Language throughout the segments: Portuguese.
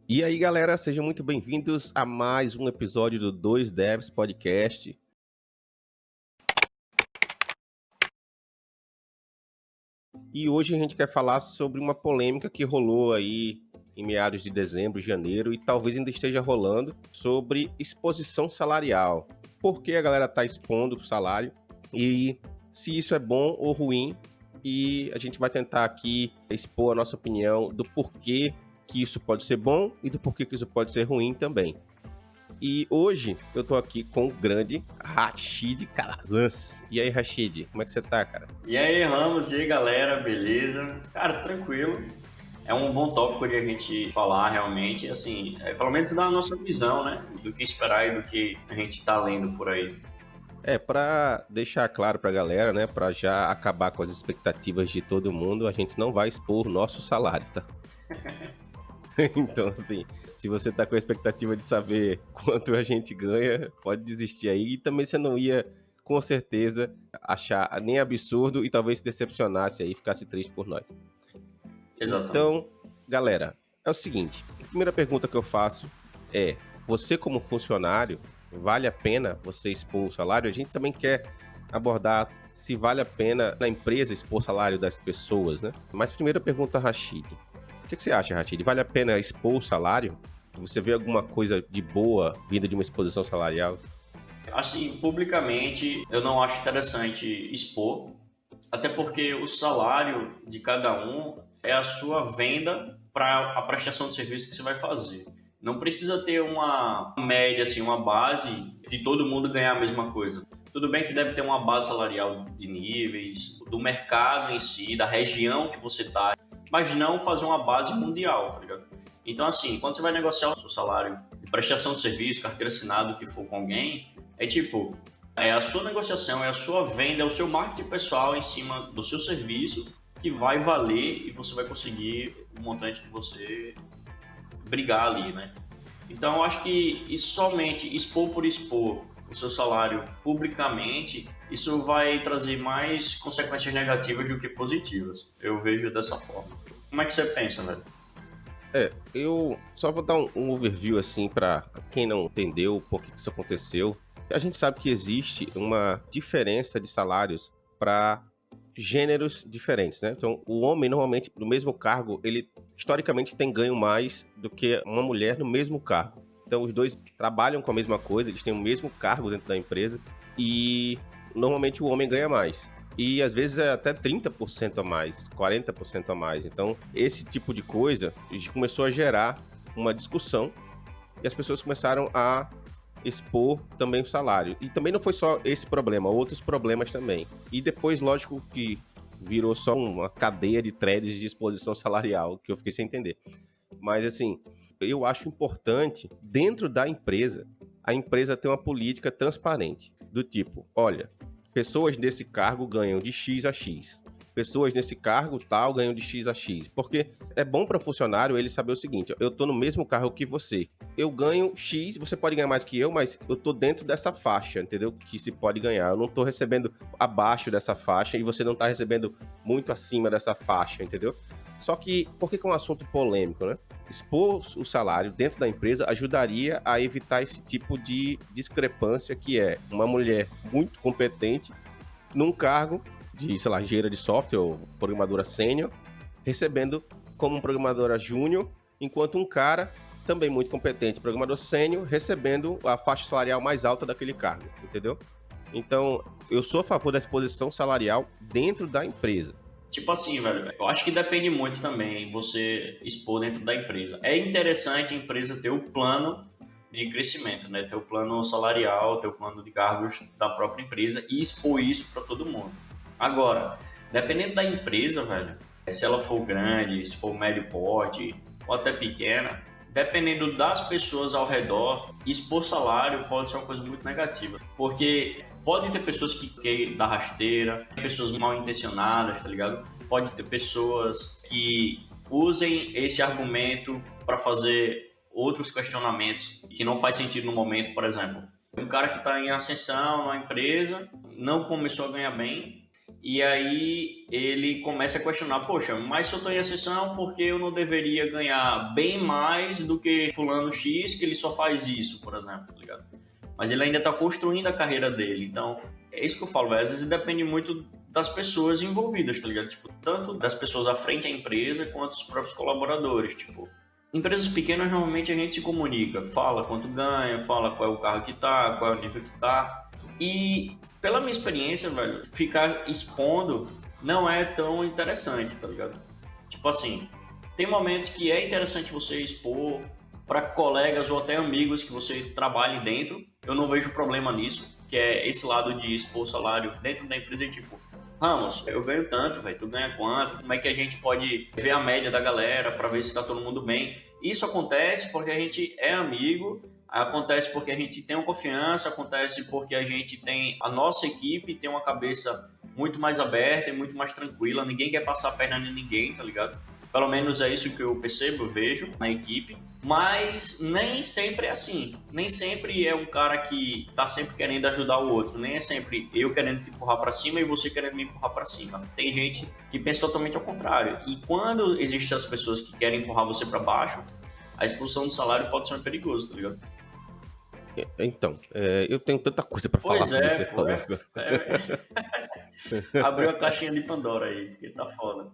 E aí, galera, sejam muito bem-vindos a mais um episódio do Dois Devs Podcast. E hoje a gente quer falar sobre uma polêmica que rolou aí em meados de dezembro, janeiro e talvez ainda esteja rolando sobre exposição salarial. Por que a galera tá expondo o salário e se isso é bom ou ruim? E a gente vai tentar aqui expor a nossa opinião do porquê que isso pode ser bom e do porquê que isso pode ser ruim também. E hoje eu tô aqui com o grande Rashid Calazans. E aí, Rashid, como é que você tá, cara? E aí, Ramos, e aí, galera, beleza? Cara, tranquilo. É um bom tópico de a gente falar realmente, assim, pelo menos dar a nossa visão, né? Do que esperar e do que a gente tá lendo por aí. Pra deixar claro pra galera, né, pra já acabar com as expectativas de todo mundo, a gente não vai expor o nosso salário, tá? Então, assim, se você tá com a expectativa de saber quanto a gente ganha, pode desistir aí. E também você não ia, com certeza, achar nem absurdo e talvez se decepcionasse aí e ficasse triste por nós. Exatamente. Então, galera, é o seguinte: a primeira pergunta que eu faço é: você, como funcionário, vale a pena você expor o salário? A gente também quer abordar se vale a pena na empresa expor o salário das pessoas, né? Mas primeira pergunta, Rashid: o que você acha, Rashid? Vale a pena expor o salário? Você vê alguma coisa de boa vinda de uma exposição salarial? Assim, publicamente, eu não acho interessante expor, até porque o salário de cada um é a sua venda para a prestação de serviço que você vai fazer. Não precisa ter uma média, assim, uma base de todo mundo ganhar a mesma coisa. Tudo bem que deve ter uma base salarial de níveis, do mercado em si, da região que você está, mas não fazer uma base mundial, tá ligado? Então, assim, quando você vai negociar o seu salário de prestação de serviço, carteira assinada, o que for com alguém, é tipo, é a sua negociação, é a sua venda, é o seu marketing pessoal em cima do seu serviço que vai valer e você vai conseguir o montante que você brigar ali, né? Então, eu acho que somente expor por expor o seu salário publicamente, isso vai trazer mais consequências negativas do que positivas. Eu vejo dessa forma. Como é que você pensa, velho? Eu só vou dar um overview assim pra quem não entendeu por que isso aconteceu. A gente sabe que existe uma diferença de salários para gêneros diferentes, né? Então, o homem normalmente no mesmo cargo, ele historicamente tem ganho mais do que uma mulher no mesmo cargo. Então, os dois trabalham com a mesma coisa, eles têm o mesmo cargo dentro da empresa e normalmente o homem ganha mais. E às vezes é até 30% a mais, 40% a mais. Então, esse tipo de coisa começou a gerar uma discussão e as pessoas começaram a expor também o salário. E também não foi só esse problema, outros problemas também. E depois, lógico que virou só uma cadeia de threads de exposição salarial, que eu fiquei sem entender. Mas assim, eu acho importante, dentro da empresa, a empresa ter uma política transparente, do tipo, olha, pessoas nesse cargo ganham de X a X. Pessoas nesse cargo tal ganham de X a X. Porque é bom para funcionário ele saber o seguinte: eu tô no mesmo cargo que você. Eu ganho X, você pode ganhar mais que eu, mas eu tô dentro dessa faixa, entendeu? Que se pode ganhar. Eu não tô recebendo abaixo dessa faixa e você não tá recebendo muito acima dessa faixa, entendeu? Só que, por que é um assunto polêmico, né? Expor o salário dentro da empresa ajudaria a evitar esse tipo de discrepância que é uma mulher muito competente num cargo de, sei lá, engenheira de software ou programadora sênior, recebendo como programadora júnior, enquanto um cara também muito competente, programador sênior, recebendo a faixa salarial mais alta daquele cargo, entendeu? Então, eu sou a favor da exposição salarial dentro da empresa. Tipo assim, velho, eu acho que depende muito também você expor dentro da empresa. É interessante a empresa ter o plano de crescimento, né? Ter o plano salarial, ter o plano de cargos da própria empresa e expor isso para todo mundo. Agora, dependendo da empresa, velho, se ela for grande, se for médio porte ou até pequena, dependendo das pessoas ao redor, expor salário pode ser uma coisa muito negativa, porque pode ter pessoas que dá rasteira, pessoas mal intencionadas, tá ligado? Pode ter pessoas que usem esse argumento para fazer outros questionamentos que não faz sentido no momento, por exemplo. Um cara que está em ascensão na empresa, não começou a ganhar bem E aí ele começa a questionar, poxa, mas se eu estou em ascensão, por que eu não deveria ganhar bem mais do que fulano X, que ele só faz isso, por exemplo, tá ligado? Mas ele ainda está construindo a carreira dele, então é isso que eu falo, velho. Às vezes depende muito das pessoas envolvidas, tá ligado? Tipo, tanto das pessoas à frente da empresa, quanto dos próprios colaboradores, tipo... Empresas pequenas, normalmente a gente se comunica, fala quanto ganha, fala qual é o carro que tá, qual é o nível que tá. E pela minha experiência, velho, ficar expondo não é tão interessante, tá ligado? Tipo assim, tem momentos que é interessante você expor para colegas ou até amigos que você trabalhe dentro. Eu não vejo problema nisso, que é esse lado de expor o salário dentro da empresa, tipo, Ramos, eu ganho tanto, velho, tu ganha quanto? Como é que a gente pode ver a média da galera para ver se tá todo mundo bem? Isso acontece porque a gente é amigo, acontece porque a gente tem uma confiança, acontece porque a gente tem a nossa equipe, tem uma cabeça muito mais aberta e muito mais tranquila, ninguém quer passar a perna em ninguém, tá ligado? Pelo menos é isso que eu percebo, eu vejo na equipe, mas nem sempre é assim. Nem sempre é um cara que tá sempre querendo ajudar o outro, nem é sempre eu querendo te empurrar para cima e você querendo me empurrar para cima. Tem gente que pensa totalmente ao contrário. E quando existem as pessoas que querem empurrar você para baixo, a expulsão do salário pode ser perigoso, tá ligado? Então, eu tenho tanta coisa pra falar Pois sobre é, você pô. falou agora. Abriu a caixinha de Pandora aí, porque tá foda.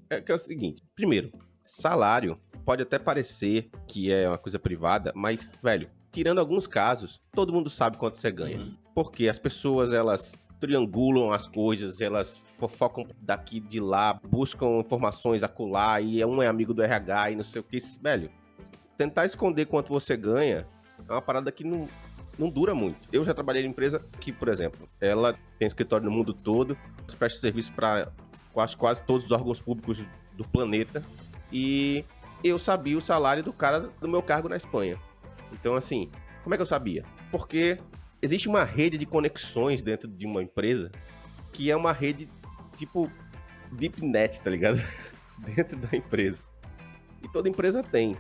É que é o seguinte, primeiro, salário pode até parecer que é uma coisa privada, mas, velho, tirando alguns casos, todo mundo sabe quanto você ganha. Uhum. Porque as pessoas, elas triangulam as coisas, elas fofocam daqui de lá, buscam informações acolá, e um é amigo do RH e não sei o que. Velho, tentar esconder quanto você ganha é uma parada que não dura muito. Eu já trabalhei em empresa que, por exemplo, ela tem escritório no mundo todo, presta serviço para quase todos os órgãos públicos do planeta, e eu sabia o salário do cara do meu cargo na Espanha. Então, assim, como é que eu sabia? Porque existe uma rede de conexões dentro de uma empresa que é uma rede tipo deep net, tá ligado? Dentro da empresa. E toda empresa tem.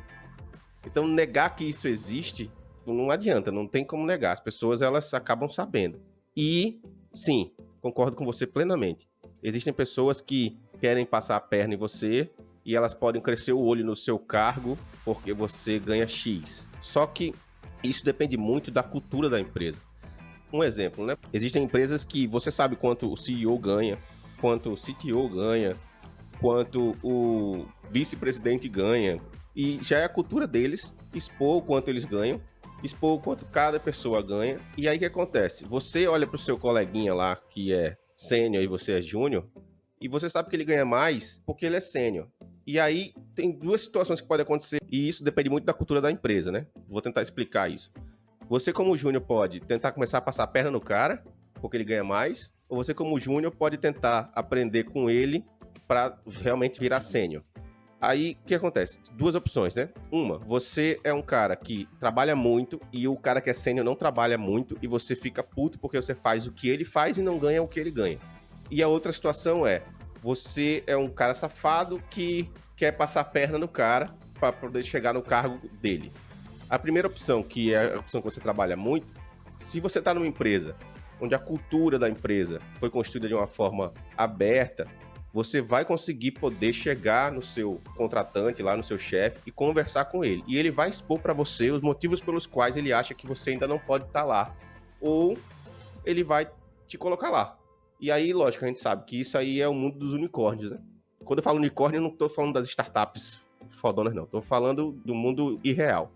Então, negar que isso existe não adianta, não tem como negar. As pessoas, elas acabam sabendo. E, sim, concordo com você plenamente. Existem pessoas que querem passar a perna em você e elas podem crescer o olho no seu cargo porque você ganha X. Só que isso depende muito da cultura da empresa. Um exemplo, né? Existem empresas que você sabe quanto o CEO ganha, quanto o CTO ganha, quanto o vice-presidente ganha. E já é a cultura deles expor o quanto eles ganham, expor o quanto cada pessoa ganha. E aí o que acontece? Você olha pro seu coleguinha lá, que é sênior e você é júnior, e você sabe que ele ganha mais porque ele é sênior. E aí tem duas situações que podem acontecer, e isso depende muito da cultura da empresa, né? Vou tentar explicar isso. Você, como júnior, pode tentar começar a passar a perna no cara, porque ele ganha mais, ou você, como júnior, pode tentar aprender com ele para realmente virar sênior. Aí, o que acontece? Duas opções, né? Uma, você é um cara que trabalha muito e o cara que é sênior não trabalha muito e você fica puto porque você faz o que ele faz e não ganha o que ele ganha. E a outra situação é, você é um cara safado que quer passar a perna no cara para poder chegar no cargo dele. A primeira opção, que é a opção que você trabalha muito, se você está numa empresa onde a cultura da empresa foi construída de uma forma aberta, você vai conseguir poder chegar no seu contratante, lá no seu chefe, e conversar com ele. E ele vai expor para você os motivos pelos quais ele acha que você ainda não pode estar lá. Ou ele vai te colocar lá. E aí, lógico, a gente sabe que isso aí é o mundo dos unicórnios, né? Quando eu falo unicórnio, eu não estou falando das startups fodonas, não. Estou falando do mundo irreal.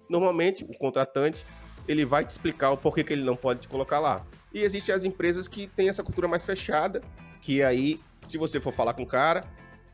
Normalmente, o contratante, ele vai te explicar o porquê que ele não pode te colocar lá. E existem as empresas que têm essa cultura mais fechada, que aí, se você for falar com o cara,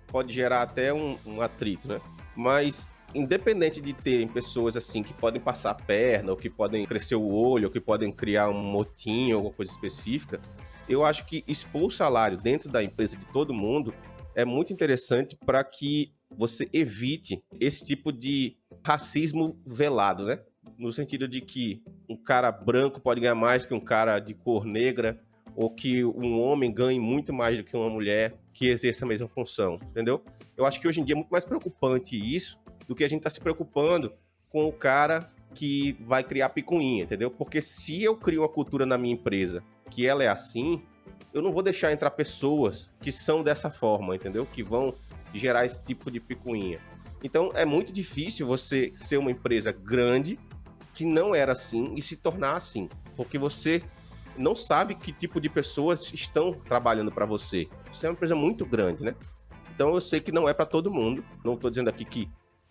pode gerar até um atrito, né? Mas, independente de ter pessoas assim que podem passar a perna, ou que podem crescer o olho, ou que podem criar um motim, alguma coisa específica, eu acho que expor o salário dentro da empresa de todo mundo é muito interessante para que você evite esse tipo de racismo velado, né? No sentido de que um cara branco pode ganhar mais que um cara de cor negra, ou que um homem ganhe muito mais do que uma mulher que exerça a mesma função, entendeu? Eu acho que hoje em dia é muito mais preocupante isso do que a gente tá se preocupando com o cara que vai criar picuinha, entendeu? Porque se eu crio uma cultura na minha empresa que ela é assim, eu não vou deixar entrar pessoas que são dessa forma, entendeu? Que vão gerar esse tipo de picuinha. Então, é muito difícil você ser uma empresa grande que não era assim e se tornar assim, porque você não sabe que tipo de pessoas estão trabalhando para você. Você é uma empresa muito grande, né? Então, eu sei que não é para todo mundo. Não estou dizendo aqui que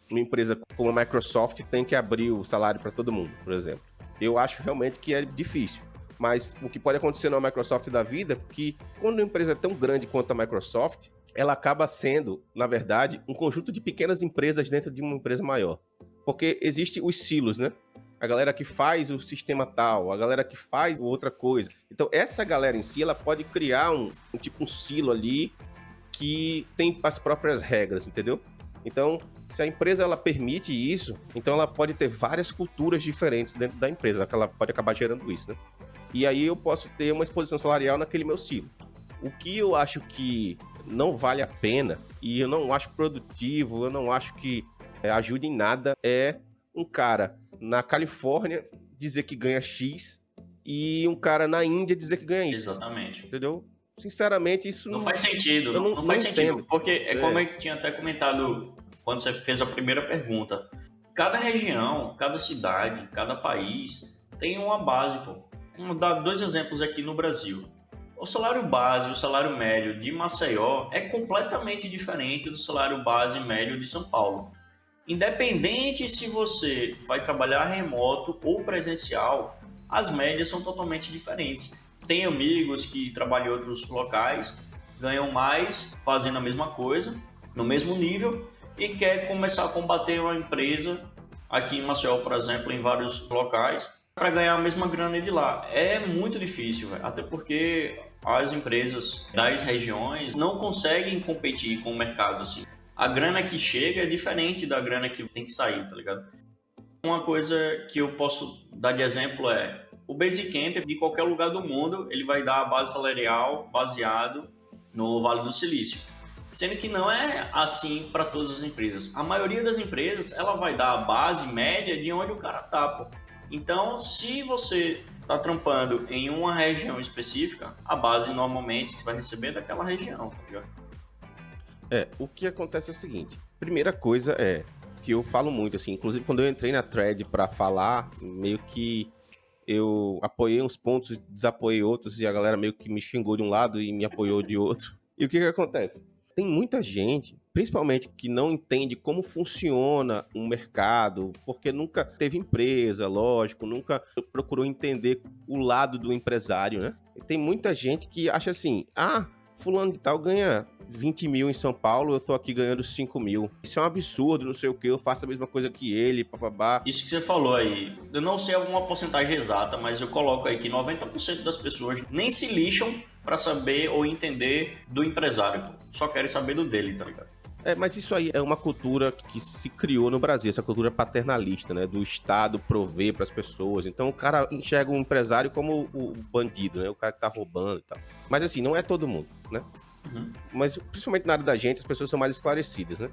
uma empresa como a Microsoft tem que abrir o salário para todo mundo, por exemplo. Eu acho realmente que é difícil. Mas o que pode acontecer na Microsoft da vida é que quando uma empresa é tão grande quanto a Microsoft, ela acaba sendo, na verdade, um conjunto de pequenas empresas dentro de uma empresa maior. Porque existe os silos, né? A galera que faz o sistema tal, a galera que faz outra coisa. Então, essa galera em si, ela pode criar um silo ali que tem as próprias regras, entendeu? Então, se a empresa ela permite isso, então ela pode ter várias culturas diferentes dentro da empresa, que ela pode acabar gerando isso, né? E aí eu posso ter uma exposição salarial naquele meu silo. O que eu acho que não vale a pena, e eu não acho produtivo, eu não acho que ajude em nada, é um cara na Califórnia dizer que ganha X e um cara na Índia dizer que ganha Y. Exatamente. Entendeu? Sinceramente, isso não faz sentido. Eu não faz sentido. entendo. Porque é como eu tinha até comentado quando você fez a primeira pergunta. Cada região, cada cidade, cada país tem uma base, pô. Vamos dar 2 exemplos aqui no Brasil. O salário base, o salário médio de Maceió é completamente diferente do salário base médio de São Paulo. Independente se você vai trabalhar remoto ou presencial, as médias são totalmente diferentes. Tem amigos que trabalham em outros locais, ganham mais fazendo a mesma coisa, no mesmo nível, e quer começar a combater uma empresa aqui em Maceió, por exemplo, em vários locais, para ganhar a mesma grana de lá. É muito difícil, véio. Até porque as empresas das regiões não conseguem competir com o mercado assim. A grana que chega é diferente da grana que tem que sair, tá ligado? Uma coisa que eu posso dar de exemplo é o Basecamp, de qualquer lugar do mundo, ele vai dar a base salarial baseado no Vale do Silício. Sendo que não é assim para todas as empresas. A maioria das empresas, ela vai dar a base média de onde o cara tá, pô. Então, se você tá trampando em uma região específica, a base normalmente que você vai receber é daquela região, tá ligado? O que acontece é o seguinte. Primeira coisa é que eu falo muito, assim, inclusive quando eu entrei na thread pra falar, meio que eu apoiei uns pontos, desapoiei outros, e a galera meio que me xingou de um lado e me apoiou de outro. E o que acontece? Tem muita gente, principalmente que não entende como funciona um mercado, porque nunca teve empresa, lógico, nunca procurou entender o lado do empresário, né? E tem muita gente que acha assim, fulano de tal ganha 20 mil em São Paulo, eu tô aqui ganhando 5 mil. Isso é um absurdo, não sei o que, eu faço a mesma coisa que ele, papabá. Isso que você falou aí, eu não sei alguma porcentagem exata, mas eu coloco aí que 90% das pessoas nem se lixam pra saber ou entender do empresário. Só querem saber do dele, tá ligado? Mas isso aí é uma cultura que se criou no Brasil, essa cultura paternalista, né? Do Estado prover para as pessoas. Então o cara enxerga o empresário como o bandido, né? O cara que tá roubando e tal. Mas assim, não é todo mundo, né? Uhum. Mas principalmente na área da gente, as pessoas são mais esclarecidas, né?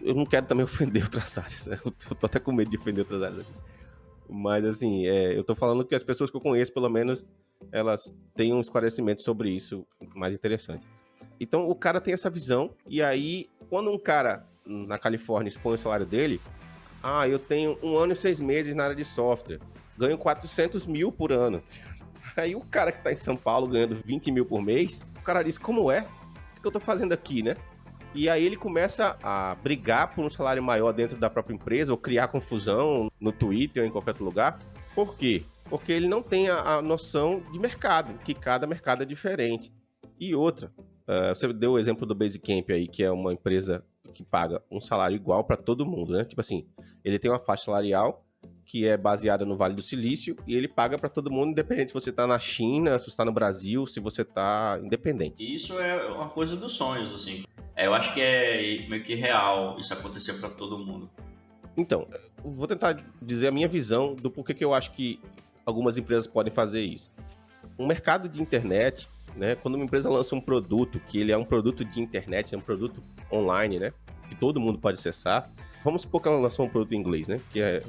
Eu não quero também ofender outras áreas, né? Eu tô até com medo de ofender outras áreas aqui. Mas assim, eu tô falando que as pessoas que eu conheço, pelo menos, elas têm um esclarecimento sobre isso mais interessante. Então o cara tem essa visão, e aí, quando um cara na Califórnia expõe o salário dele, eu tenho 1 ano e 6 meses na área de software, ganho 400 mil por ano. Aí o cara que tá em São Paulo ganhando 20 mil por mês, o cara diz, como é? O que eu tô fazendo aqui, né? E aí ele começa a brigar por um salário maior dentro da própria empresa, ou criar confusão no Twitter ou em qualquer outro lugar. Por quê? Porque ele não tem a noção de mercado, que cada mercado é diferente. E outra, você deu o exemplo do Basecamp aí, que é uma empresa que paga um salário igual para todo mundo, né? Tipo assim, ele tem uma faixa salarial que é baseada no Vale do Silício e ele paga para todo mundo, independente se você tá na China, se você tá no Brasil, se você tá independente. Isso é uma coisa dos sonhos, assim. Eu acho que é meio que real isso acontecer para todo mundo. Então, vou tentar dizer a minha visão do porquê que eu acho que algumas empresas podem fazer isso. Um mercado de internet, né? Quando uma empresa lança um produto, que ele é um produto de internet, é um produto online, né? Que todo mundo pode acessar. Vamos supor que ela lançou um produto em inglês, né? Que é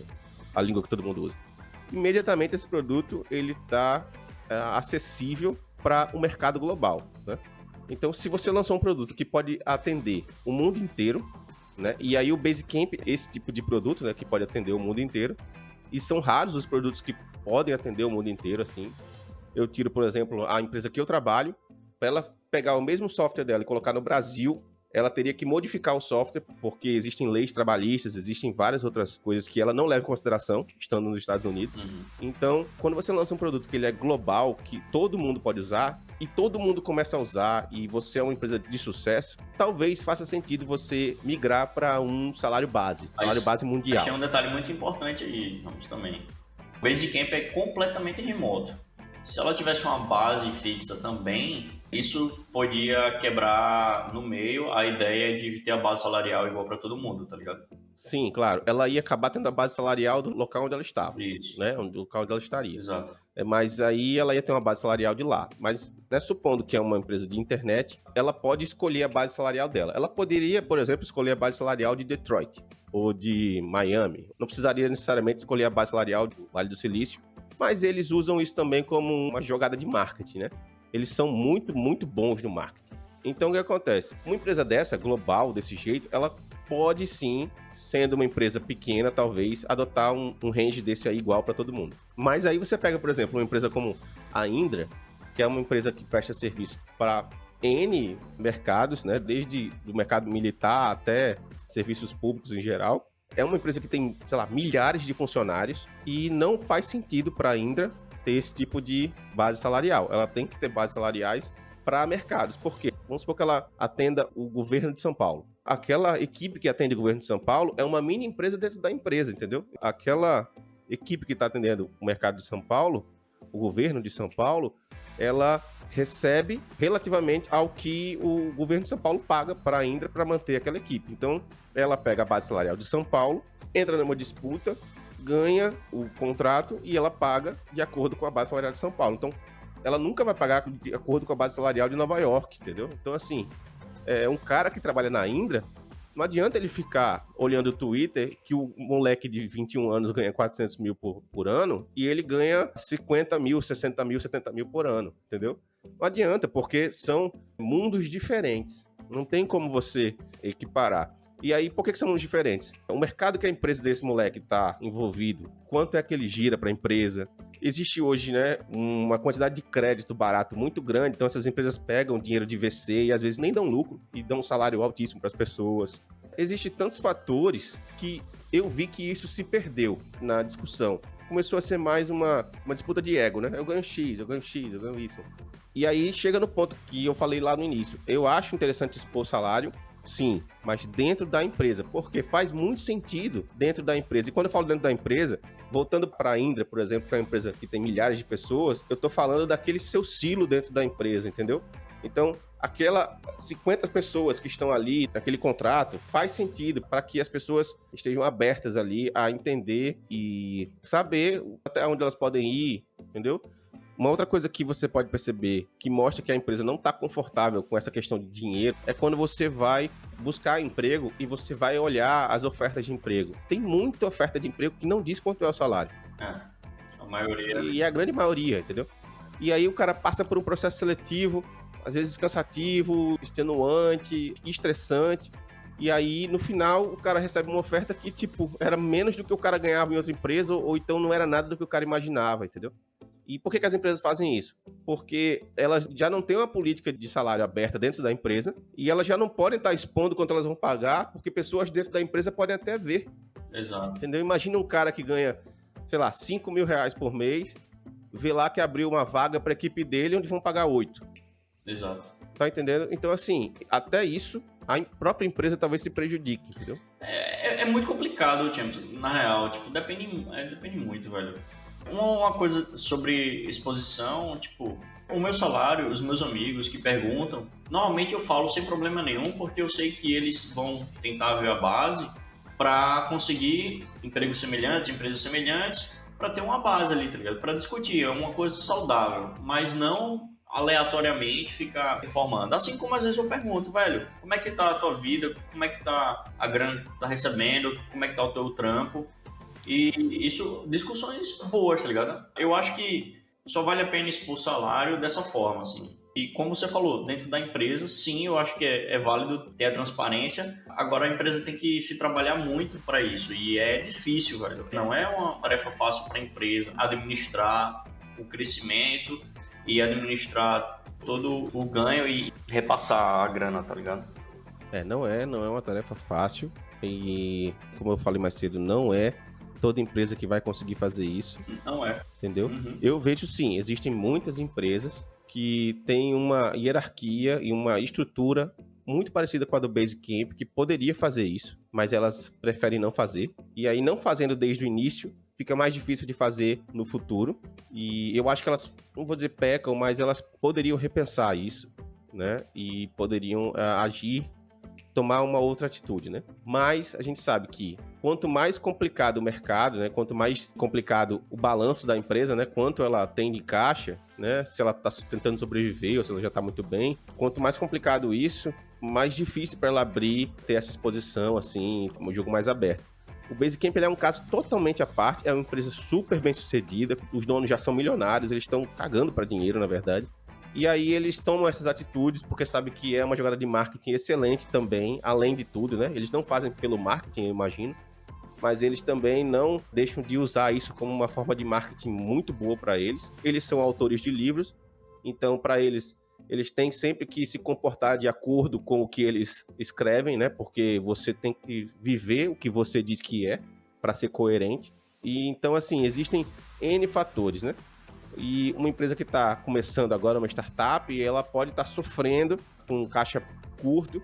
a língua que todo mundo usa. Imediatamente esse produto, ele tá acessível para o mercado global, né? Então, se você lançou um produto que pode atender o mundo inteiro, né? E aí o Basecamp, esse tipo de produto, né, que pode atender o mundo inteiro, e são raros os produtos que podem atender o mundo inteiro, assim. Eu tiro, por exemplo, a empresa que eu trabalho, para ela pegar o mesmo software dela e colocar no Brasil, ela teria que modificar o software, porque existem leis trabalhistas, existem várias outras coisas que ela não leva em consideração, estando nos Estados Unidos. Então, quando você lança um produto que ele é global, que todo mundo pode usar, e todo mundo começa a usar, e você é uma empresa de sucesso, talvez faça sentido você migrar para um salário base mundial. Achei um detalhe muito importante aí, Ramos, também. O Basecamp é completamente remoto. Se ela tivesse uma base fixa também, isso podia quebrar no meio a ideia de ter a base salarial igual para todo mundo, tá ligado? Sim, claro. Ela ia acabar tendo a base salarial do local onde ela estava. Isso. Né? Do local onde ela estaria. Exato. Mas aí ela ia ter uma base salarial de lá. Mas, né, supondo que é uma empresa de internet, ela pode escolher a base salarial dela. Ela poderia, por exemplo, escolher a base salarial de Detroit ou de Miami. Não precisaria necessariamente escolher a base salarial do Vale do Silício, mas eles usam isso também como uma jogada de marketing, né? Eles são muito, muito bons no marketing. Então, o que acontece? Uma empresa dessa, global, desse jeito, ela pode sim, sendo uma empresa pequena, talvez, adotar um range desse aí igual para todo mundo. Mas aí você pega, por exemplo, uma empresa como a Indra, que é uma empresa que presta serviço para N mercados, né? Desde o mercado militar até serviços públicos em geral. É uma empresa que tem, sei lá, milhares de funcionários e não faz sentido para a Indra ter esse tipo de base salarial. Ela tem que ter bases salariais para mercados. Por quê? Vamos supor que ela atenda o governo de São Paulo. Aquela equipe que atende o governo de São Paulo é uma mini empresa dentro da empresa, entendeu? Aquela equipe que está atendendo o mercado de São Paulo, o governo de São Paulo, ela recebe relativamente ao que o governo de São Paulo paga para a Indra para manter aquela equipe. Então, ela pega a base salarial de São Paulo, entra numa disputa, ganha o contrato e ela paga de acordo com a base salarial de São Paulo. Então, ela nunca vai pagar de acordo com a base salarial de Nova York, entendeu? Então, assim, um cara que trabalha na Indra, não adianta ele ficar olhando o Twitter que o moleque de 21 anos ganha 400 mil por ano e ele ganha 50 mil, 60 mil, 70 mil por ano, entendeu? Não adianta, porque são mundos diferentes. Não tem como você equiparar. E aí, por que são mundos diferentes? O mercado que a empresa desse moleque está envolvido, quanto é que ele gira para a empresa? Existe hoje, né, uma quantidade de crédito barato muito grande, então essas empresas pegam dinheiro de VC e às vezes nem dão lucro e dão um salário altíssimo para as pessoas. Existem tantos fatores que eu vi que isso se perdeu na discussão. Começou a ser mais uma disputa de ego, né? Eu ganho X, eu ganho X, eu ganho Y. E aí chega no ponto que eu falei lá no início. Eu acho interessante expor salário, sim, mas dentro da empresa, porque faz muito sentido dentro da empresa. E quando eu falo dentro da empresa, voltando para a Indra, por exemplo, que é uma empresa que tem milhares de pessoas, eu estou falando daquele seu silo dentro da empresa, entendeu? Então, aquela 50 pessoas que estão ali naquele contrato faz sentido para que as pessoas estejam abertas ali a entender e saber até onde elas podem ir, entendeu? Uma outra coisa que você pode perceber que mostra que a empresa não está confortável com essa questão de dinheiro é quando você vai buscar emprego e você vai olhar as ofertas de emprego. Tem muita oferta de emprego que não diz quanto é o salário. A maioria. E a grande maioria, entendeu? E aí o cara passa por um processo seletivo, às vezes cansativo, extenuante, estressante. E aí, no final, o cara recebe uma oferta que, tipo, era menos do que o cara ganhava em outra empresa ou então não era nada do que o cara imaginava, entendeu? E por que as empresas fazem isso? Porque elas já não têm uma política de salário aberta dentro da empresa e elas já não podem estar expondo quanto elas vão pagar, porque pessoas dentro da empresa podem até ver. Exato. Entendeu? Imagina um cara que ganha, sei lá, 5 mil reais por mês, vê lá que abriu uma vaga para a equipe dele onde vão pagar 8. Exato. Tá entendendo? Então, assim, até isso, a própria empresa talvez se prejudique, entendeu? É muito complicado, James, na real. Tipo, depende muito, velho. Uma coisa sobre exposição, tipo, o meu salário, os meus amigos que perguntam, normalmente eu falo sem problema nenhum, porque eu sei que eles vão tentar ver a base para conseguir empregos semelhantes, empresas semelhantes, para ter uma base ali, tá ligado? Para discutir, é uma coisa saudável, mas não aleatoriamente ficar informando. Assim como às vezes eu pergunto, velho, como é que tá a tua vida, como é que tá a grana que tu tá recebendo, como é que tá o teu trampo. E isso, discussões boas, tá ligado? Eu acho que só vale a pena expor salário dessa forma, assim. E como você falou, dentro da empresa, sim, eu acho que é válido ter a transparência. Agora a empresa tem que se trabalhar muito para isso. E é difícil, velho. Não é uma tarefa fácil para a empresa administrar o crescimento e administrar todo o ganho e repassar a grana, tá ligado? Não é uma tarefa fácil. E, como eu falei mais cedo, não é toda empresa que vai conseguir fazer isso. Não é. Entendeu? Uhum. Eu vejo sim, existem muitas empresas que têm uma hierarquia e uma estrutura muito parecida com a do Basecamp, que poderia fazer isso, mas elas preferem não fazer. E aí, não fazendo desde o início, fica mais difícil de fazer no futuro. E eu acho que elas, não vou dizer pecam, mas elas poderiam repensar isso, né? E poderiam agir, tomar uma outra atitude, né? Mas a gente sabe que quanto mais complicado o mercado, né? Quanto mais complicado o balanço da empresa, né? Quanto ela tem de caixa, né? Se ela está tentando sobreviver ou se ela já está muito bem. Quanto mais complicado isso, mais difícil para ela abrir, ter essa exposição, assim, um jogo mais aberto. O Basecamp ele é um caso totalmente à parte, é uma empresa super bem sucedida, os donos já são milionários, eles estão cagando para dinheiro, na verdade. E aí eles tomam essas atitudes porque sabem que é uma jogada de marketing excelente também, além de tudo, né? Eles não fazem pelo marketing, eu imagino, mas eles também não deixam de usar isso como uma forma de marketing muito boa para eles. Eles são autores de livros, então para eles têm sempre que se comportar de acordo com o que eles escrevem, né? Porque você tem que viver o que você diz que é para ser coerente. E então assim, existem N fatores, né? E uma empresa que está começando agora, uma startup, ela pode estar sofrendo com um caixa curto.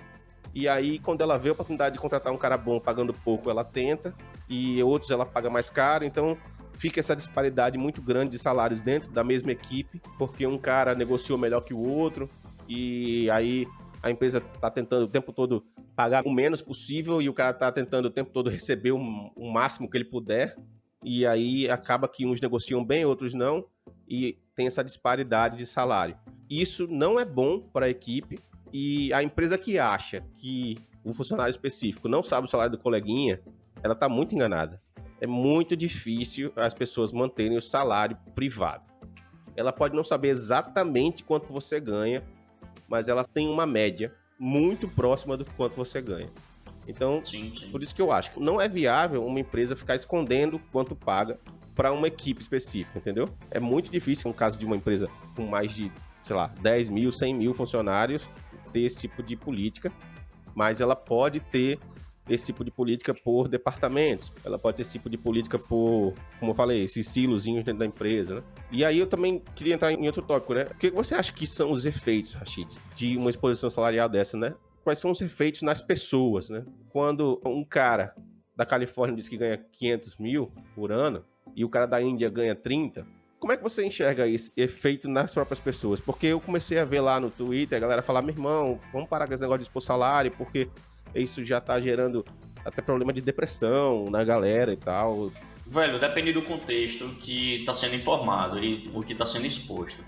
E aí, quando ela vê a oportunidade de contratar um cara bom pagando pouco, ela tenta. E outros ela paga mais caro. Então, fica essa disparidade muito grande de salários dentro da mesma equipe, porque um cara negociou melhor que o outro. E aí, a empresa está tentando o tempo todo pagar o menos possível e o cara está tentando o tempo todo receber o máximo que ele puder. E aí, acaba que uns negociam bem, outros não. E tem essa disparidade de salário. Isso não é bom para a equipe, e a empresa que acha que o funcionário específico não sabe o salário do coleguinha, ela está muito enganada. É muito difícil as pessoas manterem o salário privado. Ela pode não saber exatamente quanto você ganha, mas ela tem uma média muito próxima do quanto você ganha. Então, Sim, sim. por isso que eu acho que não é viável uma empresa ficar escondendo quanto paga para uma equipe específica, entendeu? É muito difícil, no caso de uma empresa com mais de, sei lá, 10 mil, 100 mil funcionários, ter esse tipo de política, mas ela pode ter esse tipo de política por departamentos, ela pode ter esse tipo de política por, como eu falei, esses silozinhos dentro da empresa, né? E aí eu também queria entrar em outro tópico, né? O que você acha que são os efeitos, Rashid, de uma exposição salarial dessa, né? Quais são os efeitos nas pessoas, né? Quando um cara da Califórnia diz que ganha 500 mil por ano e o cara da Índia ganha 30, como é que você enxerga esse efeito nas próprias pessoas? Porque eu comecei a ver lá no Twitter a galera falar, meu irmão, vamos parar com esse negócio de expor salário, porque isso já tá gerando até problema de depressão na galera e tal. Velho, depende do contexto que está sendo informado e o que está sendo exposto.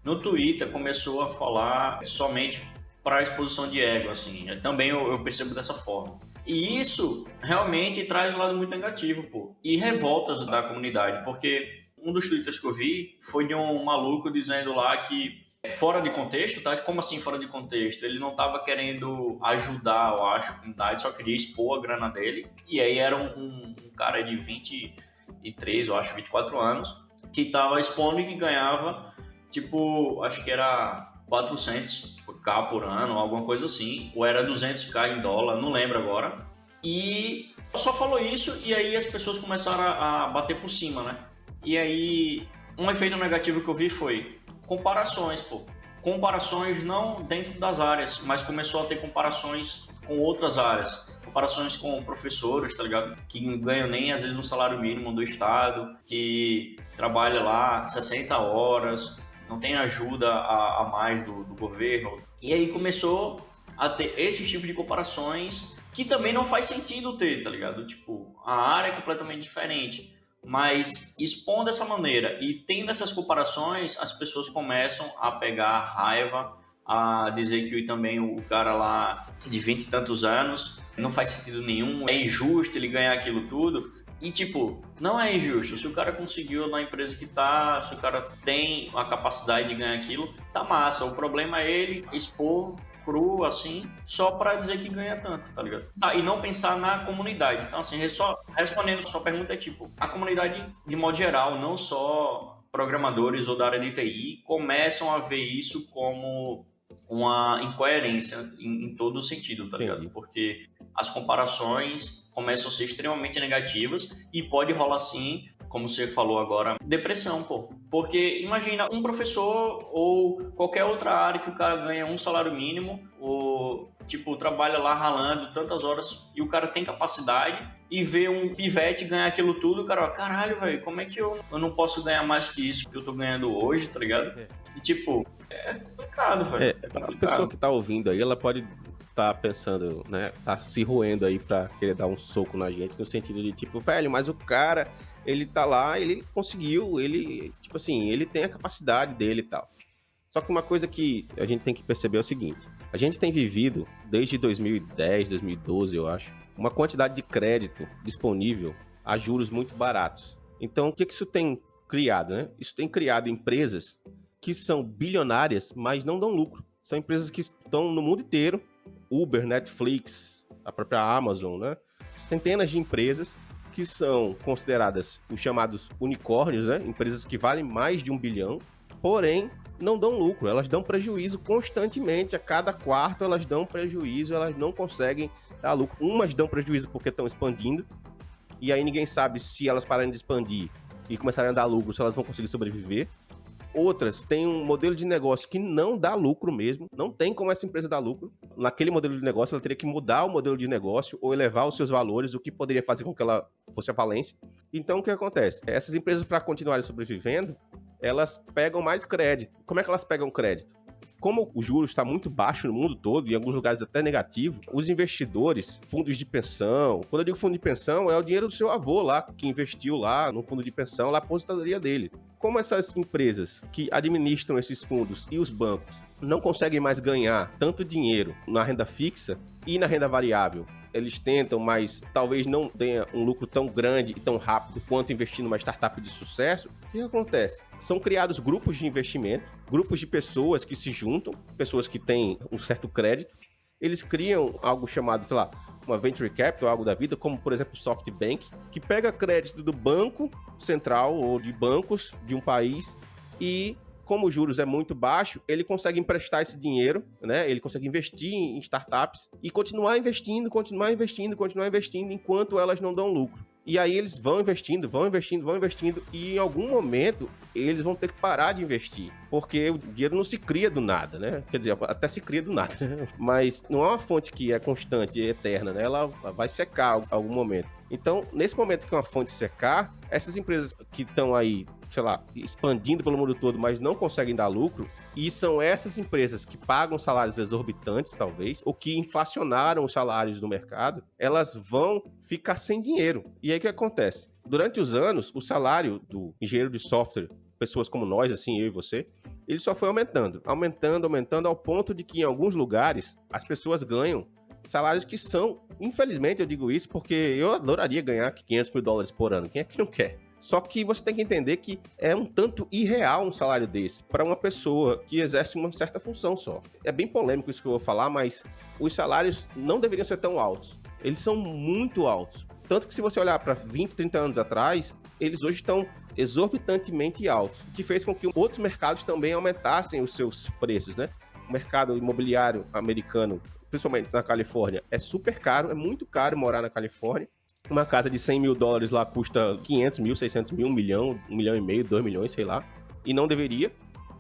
No Twitter começou a falar somente para a exposição de ego, assim. Também eu percebo dessa forma. E isso realmente traz um lado muito negativo, pô. E revoltas da comunidade, porque um dos twitters que eu vi foi de um maluco dizendo lá que fora de contexto, tá? Como assim fora de contexto? Ele não estava querendo ajudar, eu acho, a comunidade, só queria expor a grana dele. E aí era um cara de 23, eu acho, 24 anos, que estava expondo e que ganhava, tipo, acho que era 400k por ano, alguma coisa assim, ou era 200k em dólar, não lembro agora. E só falou isso e aí as pessoas começaram a bater por cima, né? E aí um efeito negativo que eu vi foi comparações, pô. Comparações não dentro das áreas, mas começou a ter comparações com outras áreas. Comparações com professores, tá ligado? Que ganham nem às vezes um salário mínimo do estado, que trabalha lá 60 horas, não tem ajuda a mais do governo. E aí começou a ter esse tipo de comparações que também não faz sentido ter, tá ligado? Tipo, a área é completamente diferente. Mas expondo dessa maneira e tendo essas comparações, as pessoas começam a pegar raiva, a dizer que também o cara lá de 20 e tantos anos não faz sentido nenhum, é injusto ele ganhar aquilo tudo. E, tipo, não é injusto. Se o cara conseguiu na empresa que tá, se o cara tem a capacidade de ganhar aquilo, tá massa. O problema é ele expor cru, assim, só pra dizer que ganha tanto, tá ligado? E não pensar na comunidade. Então, assim, só respondendo sua pergunta, é tipo, a comunidade, de modo geral, não só programadores ou da área de TI, começam a ver isso como uma incoerência em todo o sentido, tá ligado? Entendi. Porque as comparações começam a ser extremamente negativas e pode rolar, sim, como você falou agora, depressão, pô. Porque imagina um professor ou qualquer outra área que o cara ganha um salário mínimo, ou tipo, trabalha lá ralando tantas horas e o cara tem capacidade e vê um pivete ganhar aquilo tudo, o cara, caralho, velho, como é que eu não posso ganhar mais que isso que eu tô ganhando hoje, tá ligado? E tipo, é complicado, velho. É A pessoa que tá ouvindo aí, ela pode tá pensando, né, tá se roendo aí pra querer dar um soco na gente, no sentido de tipo, velho, mas o cara, ele tá lá, ele conseguiu, ele, tipo assim, ele tem a capacidade dele e tal. Só que uma coisa que a gente tem que perceber é o seguinte, a gente tem vivido, desde 2010, 2012, eu acho, uma quantidade de crédito disponível a juros muito baratos. Então, o que isso tem criado, né? Isso tem criado empresas que são bilionárias, mas não dão lucro. São empresas que estão no mundo inteiro, Uber, Netflix, a própria Amazon, né? Centenas de empresas que são consideradas os chamados unicórnios, né? Empresas que valem mais de 1 bilhão, porém não dão lucro, elas dão prejuízo constantemente, a cada quarto elas dão prejuízo, elas não conseguem dar lucro. Umas dão prejuízo porque estão expandindo, e aí ninguém sabe se elas pararem de expandir e começarem a dar lucro, se elas vão conseguir sobreviver. Outras têm um modelo de negócio que não dá lucro mesmo, não tem como essa empresa dar lucro. Naquele modelo de negócio, ela teria que mudar o modelo de negócio ou elevar os seus valores, o que poderia fazer com que ela fosse a falência. Então, o que acontece? Essas empresas, para continuarem sobrevivendo, elas pegam mais crédito. Como é que elas pegam crédito? Como o juros está muito baixo no mundo todo, em alguns lugares até negativo, os investidores, fundos de pensão, quando eu digo fundo de pensão, é o dinheiro do seu avô lá, que investiu lá no fundo de pensão, lá a aposentadoria dele. Como essas empresas que administram esses fundos e os bancos não conseguem mais ganhar tanto dinheiro na renda fixa e na renda variável, eles tentam, mas talvez não tenha um lucro tão grande e tão rápido quanto investir numa startup de sucesso, o que acontece? São criados grupos de investimento, grupos de pessoas que se juntam, pessoas que têm um certo crédito, eles criam algo chamado, sei lá, uma venture capital, algo da vida, como por exemplo o SoftBank, que pega crédito do banco central ou de bancos de um país e, como os juros é muito baixo, ele consegue emprestar esse dinheiro, né? Ele consegue investir em startups e continuar investindo enquanto elas não dão lucro. E aí eles vão investindo e em algum momento eles vão ter que parar de investir, porque o dinheiro não se cria do nada, né? Quer dizer, até se cria do nada, né? Mas não é uma fonte que é constante e eterna, né? Ela vai secar em algum momento. Então, nesse momento que uma fonte secar, essas empresas que estão aí, sei lá, expandindo pelo mundo todo, mas não conseguem dar lucro, e são essas empresas que pagam salários exorbitantes, talvez, ou que inflacionaram os salários no mercado, elas vão ficar sem dinheiro. E aí o que acontece? Durante os anos, o salário do engenheiro de software, pessoas como nós, assim, eu e você, ele só foi aumentando ao ponto de que em alguns lugares as pessoas ganham salários que são, infelizmente eu digo isso, porque eu adoraria ganhar $500 mil por ano. Quem é que não quer? Só que você tem que entender que é um tanto irreal um salário desse para uma pessoa que exerce uma certa função só. É bem polêmico isso que eu vou falar, mas os salários não deveriam ser tão altos. Eles são muito altos. Tanto que se você olhar para 20, 30 anos atrás, eles hoje estão exorbitantemente altos, o que fez com que outros mercados também aumentassem os seus preços, né? O mercado imobiliário americano, principalmente na Califórnia, é super caro, é muito caro morar na Califórnia. Uma casa de $100 mil lá custa 500 mil, 600 mil, 1 milhão, 1 milhão e meio, 2 milhões, sei lá. E não deveria,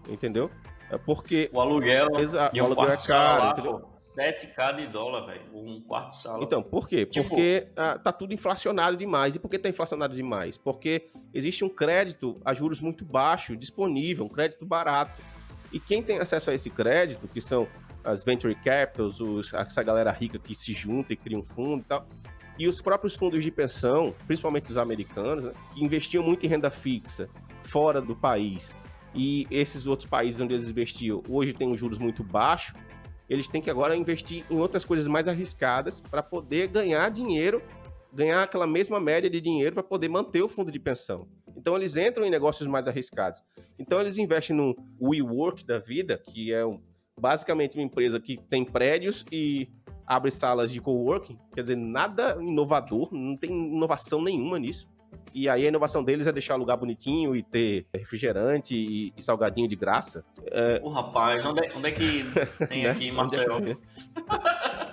entendeu? É porque... O aluguel de um quarto é caro, lá, entendeu? Pô, 7k de dólar, velho. Um quarto de sala. Então, por quê? Tipo... Porque tá tudo inflacionado demais. E por que tá inflacionado demais? Porque existe um crédito a juros muito baixo disponível, um crédito barato. E quem tem acesso a esse crédito, que são as venture capitals, essa galera rica que se junta e cria um fundo e tal, e os próprios fundos de pensão, principalmente os americanos, né, que investiam muito em renda fixa fora do país, e esses outros países onde eles investiam hoje têm um juros muito baixos, eles têm que agora investir em outras coisas mais arriscadas para poder ganhar dinheiro ganhar aquela mesma média de dinheiro para poder manter o fundo de pensão. Então eles entram em negócios mais arriscados. Então eles investem no WeWork da vida, que é basicamente uma empresa que tem prédios e abre salas de coworking, quer dizer, nada inovador, não tem inovação nenhuma nisso. E aí a inovação deles é deixar o lugar bonitinho e ter refrigerante e salgadinho de graça. Ô, rapaz, onde é que tem Né? aqui em Onde é que Maceió? tem?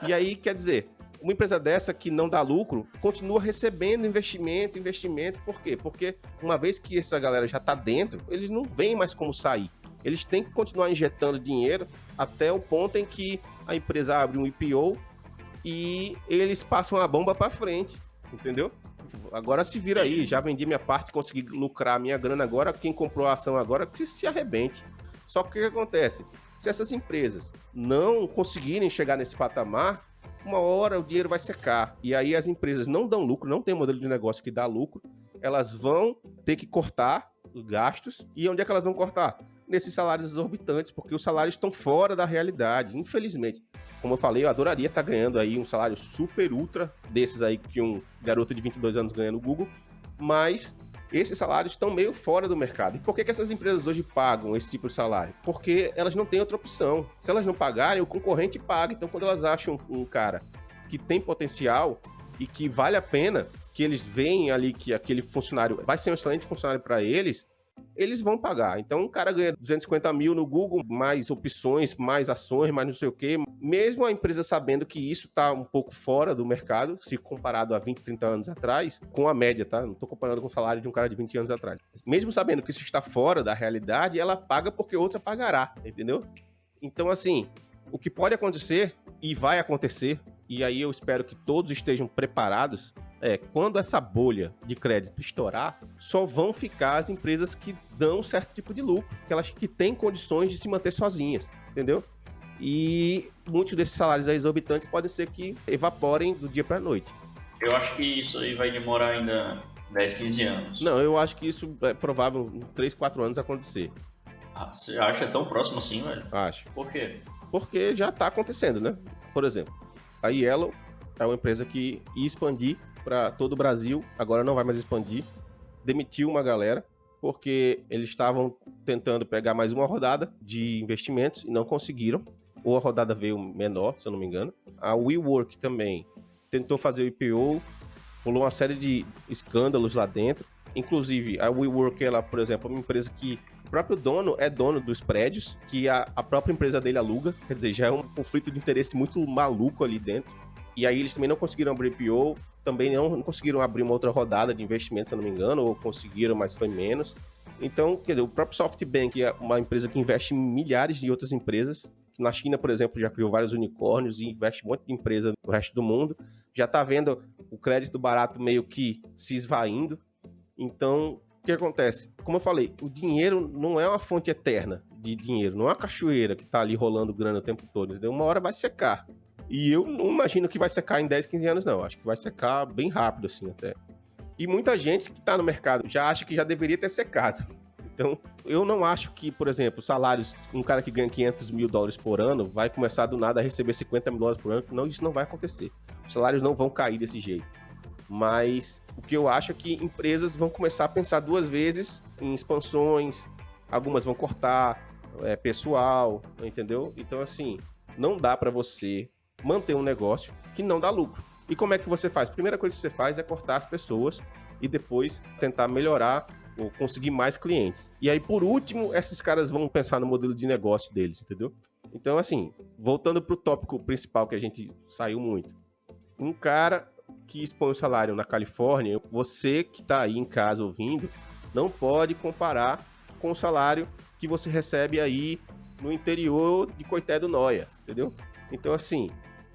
E aí, quer dizer, uma empresa dessa que não dá lucro, continua recebendo investimento. Por quê? Porque uma vez que essa galera já tá dentro, eles não veem mais como sair. Eles têm que continuar injetando dinheiro até o ponto em que a empresa abre um IPO e eles passam a bomba para frente, entendeu? Agora se vira aí, já vendi minha parte, consegui lucrar a minha grana agora, quem comprou a ação agora que se arrebente. Só que o que acontece? Se essas empresas não conseguirem chegar nesse patamar, uma hora o dinheiro vai secar. E aí as empresas não dão lucro, não tem um modelo de negócio que dá lucro, elas vão ter que cortar os gastos. E onde é que elas vão cortar? Nesses salários exorbitantes, porque os salários estão fora da realidade, infelizmente. Como eu falei, eu adoraria estar ganhando aí um salário super ultra desses aí que um garoto de 22 anos ganha no Google, mas esses salários estão meio fora do mercado. E por que essas empresas hoje pagam esse tipo de salário? Porque elas não têm outra opção. Se elas não pagarem, o concorrente paga. Então, quando elas acham um cara que tem potencial e que vale a pena, que eles veem ali que aquele funcionário vai ser um excelente funcionário para eles, eles vão pagar. Então, um cara ganha 250 mil no Google, mais opções, mais ações, mais não sei o quê. Mesmo a empresa sabendo que isso está um pouco fora do mercado, se comparado a 20, 30 anos atrás, com a média, tá? Não estou comparando com o salário de um cara de 20 anos atrás. Mesmo sabendo que isso está fora da realidade, ela paga porque outra pagará, entendeu? Então, assim, o que pode acontecer, e vai acontecer, e aí eu espero que todos estejam preparados, quando essa bolha de crédito estourar, só vão ficar as empresas que dão certo tipo de lucro, aquelas que têm condições de se manter sozinhas, entendeu? E muitos desses salários exorbitantes podem ser que evaporem do dia para a noite. Eu acho que isso aí vai demorar ainda 10, 15 anos. Não, eu acho que isso é provável em 3, 4 anos acontecer. Ah, você acha tão próximo assim, velho? Acho. Por quê? Porque já está acontecendo, né? Por exemplo, a Yellow é uma empresa que ia expandir para todo o Brasil, agora não vai mais expandir, demitiu uma galera, porque eles estavam tentando pegar mais uma rodada de investimentos e não conseguiram, ou a rodada veio menor, se eu não me engano. A WeWork também tentou fazer o IPO, rolou uma série de escândalos lá dentro, inclusive a WeWork, ela, por exemplo, é uma empresa que o próprio dono é dono dos prédios, que a própria empresa dele aluga, quer dizer, já é um conflito de interesse muito maluco ali dentro. E aí eles também não conseguiram abrir IPO, também não conseguiram abrir uma outra rodada de investimento, se eu não me engano, ou conseguiram, mas foi menos. Então, quer dizer, o próprio SoftBank é uma empresa que investe em milhares de outras empresas. Na China, por exemplo, já criou vários unicórnios e investe um monte de empresa no resto do mundo. Já está vendo o crédito barato meio que se esvaindo. Então, o que acontece? Como eu falei, o dinheiro não é uma fonte eterna de dinheiro, não é uma cachoeira que está ali rolando grana o tempo todo, entendeu? Uma hora vai secar. E eu não imagino que vai secar em 10, 15 anos, não. Acho que vai secar bem rápido, assim, até. E muita gente que está no mercado já acha que já deveria ter secado. Então, eu não acho que, por exemplo, salários, um cara que ganha 500 mil dólares por ano vai começar do nada a receber 50 mil dólares por ano. Não, isso não vai acontecer. Os salários não vão cair desse jeito. Mas o que eu acho é que empresas vão começar a pensar duas vezes em expansões, algumas vão cortar pessoal, entendeu? Então, assim, não dá para você manter um negócio que não dá lucro. E como é que você faz? A primeira coisa que você faz é cortar as pessoas e depois tentar melhorar ou conseguir mais clientes. E aí, por último, esses caras vão pensar no modelo de negócio deles, entendeu? Então, assim, voltando pro tópico principal que a gente saiu muito. Um cara que expõe o salário na Califórnia, você que tá aí em casa ouvindo, não pode comparar com o salário que você recebe aí no interior de Coité do Noia, entendeu? Então, assim,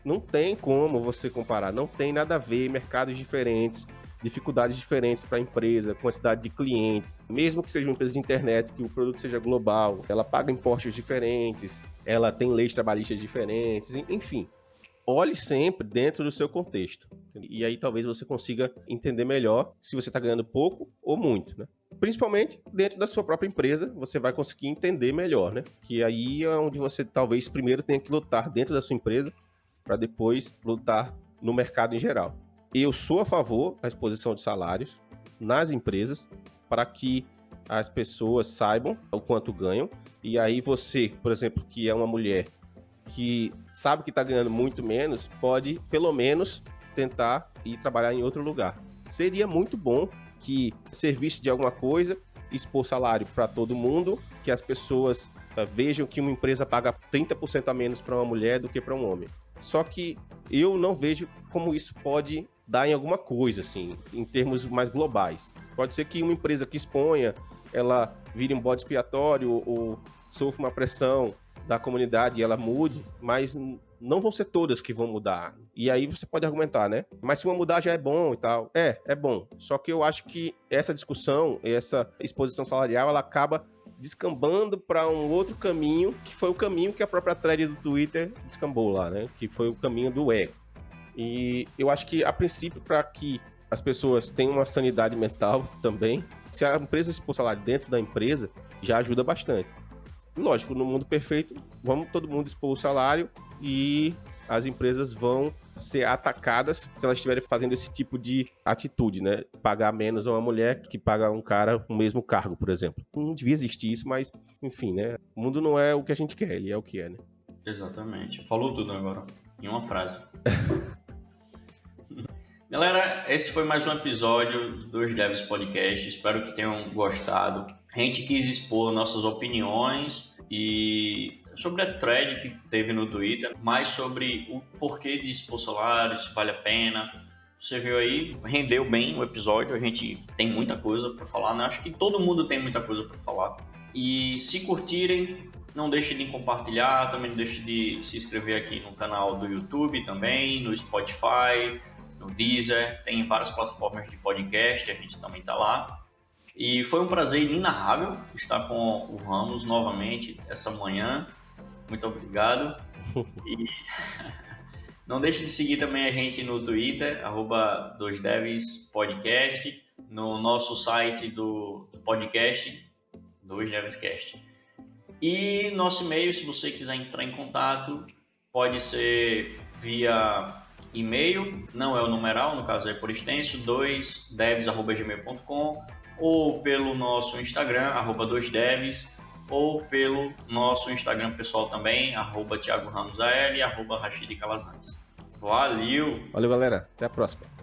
não tem como você comparar, não tem nada a ver, mercados diferentes, dificuldades diferentes para a empresa, quantidade de clientes, mesmo que seja uma empresa de internet, que o produto seja global, ela paga impostos diferentes, ela tem leis trabalhistas diferentes, enfim. Olhe sempre dentro do seu contexto. E aí talvez você consiga entender melhor se você está ganhando pouco ou muito, né? Principalmente dentro da sua própria empresa, você vai conseguir entender melhor, né? Que aí é onde você talvez primeiro tenha que lutar dentro da sua empresa para depois lutar no mercado em geral. eu sou a favor da exposição de salários nas empresas para que as pessoas saibam o quanto ganham. E aí você, por exemplo, que é uma mulher que sabe que está ganhando muito menos, pode, pelo menos, tentar ir trabalhar em outro lugar. Seria muito bom que servisse de alguma coisa, expor salário para todo mundo, que as pessoas vejam que uma empresa paga 30% a menos para uma mulher do que para um homem. Só que eu não vejo como isso pode dar em alguma coisa, assim, em termos mais globais. Pode ser que uma empresa que exponha, ela vire um bode expiatório ou sofra uma pressão da comunidade e ela mude, mas não vão ser todas que vão mudar. E aí você pode argumentar, né? Mas se uma mudar já é bom e tal. É bom. Só que eu acho que essa discussão, essa exposição salarial, ela acaba descambando para um outro caminho, que foi o caminho que a própria thread do Twitter descambou lá, né? Que foi o caminho do ego. E eu acho que, a princípio, para que as pessoas tenham uma sanidade mental também, se a empresa expor salário dentro da empresa, já ajuda bastante. Lógico, no mundo perfeito, vamos todo mundo expor o salário e as empresas vão ser atacadas se elas estiverem fazendo esse tipo de atitude, né? Pagar menos a uma mulher que paga um cara o mesmo cargo, por exemplo. Não devia existir isso, mas, enfim, né? O mundo não é o que a gente quer, ele é o que é, né? Exatamente. Falou tudo agora, em uma frase. Galera, esse foi mais um episódio do Dois Devs Podcast. Espero que tenham gostado. A gente quis expor nossas opiniões e sobre a thread que teve no Twitter, mais sobre o porquê de expor salário, se vale a pena. Você viu aí, rendeu bem o episódio. A gente tem muita coisa para falar, né? Acho que todo mundo tem muita coisa para falar. E se curtirem, não deixe de compartilhar, também não deixe de se inscrever aqui no canal do YouTube também, no Spotify, no Deezer, tem várias plataformas de podcast, a gente também está lá. E foi um prazer inenarrável estar com o Ramos novamente essa manhã. Muito obrigado. E não deixe de seguir também a gente no Twitter, @2devspodcast, no nosso site do podcast, 2devscast. E nosso e-mail, se você quiser entrar em contato, pode ser via e-mail, não é o numeral, no caso é por extenso, 2devs@gmail.com, ou pelo nosso Instagram, @2devs, ou pelo nosso Instagram pessoal também, @ThiagoRamosAL e @RashidCalazans. Valeu! Valeu, galera. Até a próxima.